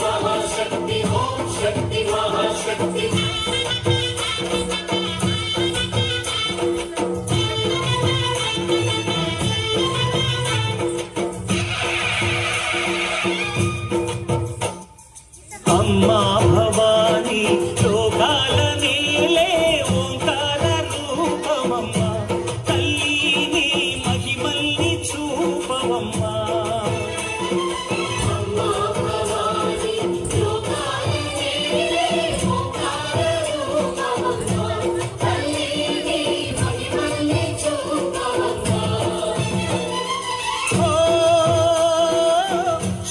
महाशक्ति ओम शक्ति महाशक्ति अम्मा भवानी लोकाल नीले ओंकार रूपमम्मा तल्ली महिमल्नि चूपवम्मा अम्मा भवानी लोकाल नीले ओंकार रूपमम्मा तल्ली महिमल्नि चूपवम्मा ओ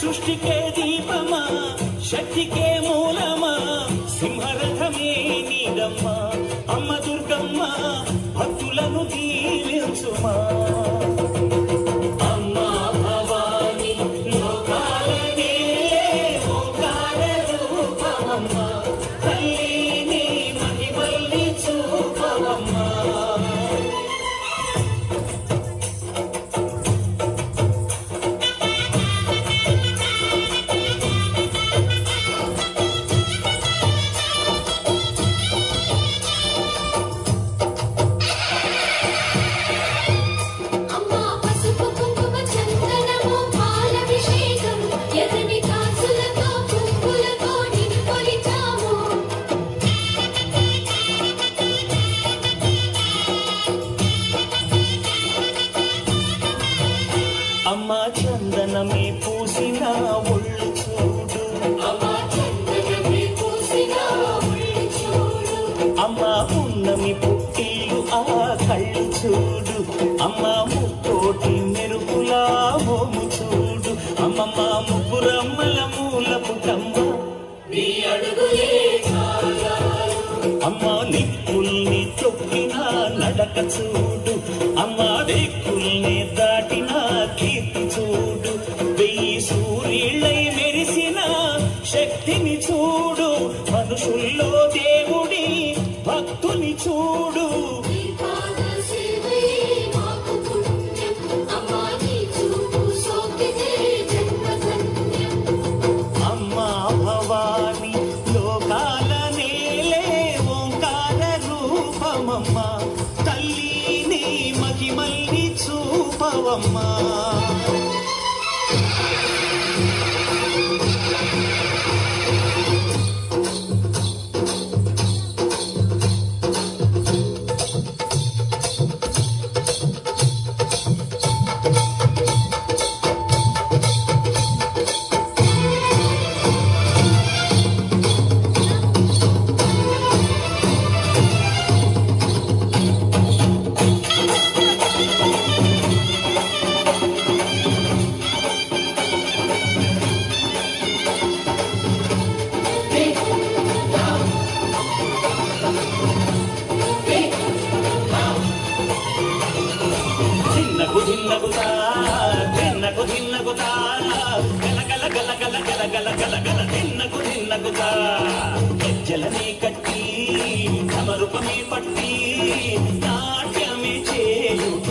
सृष्टि के दीपमा शक्ति के मूलमा सिंहरथमे नीदम्मा अम्म दुर्गम्म भक्तुలను దీవించుమా अम्मा भवानी लोकाल नीले ओंकार रूपमम्मा तल्ली महिमल्नि చూపవమ్మా అమ్మా చందనమే పూసిన ఒళ్ళు చూడు अम्मा चंदनमे पूसिना ఒళ్ళు చూడు అమ్మా పున్నమి పుట్టిల్లు ఆ కళ్ళు చూడు అమ్మా ముక్కోటి మెరుపులా మోము చూడు అమ్మమ్మ ముగ్గురమ్మల మూల పుటమ్మ నీ అడుగులే చాలారు అమ్మా నిప్పుల్ని తొక్కిన నడక చూడు అమ్మా దిక్కుల్ని దాటిన కీర్తి చూడు వెయ్యి సూర్యులై మెరిసిన శక్తిని చూడు మనుషుల్లో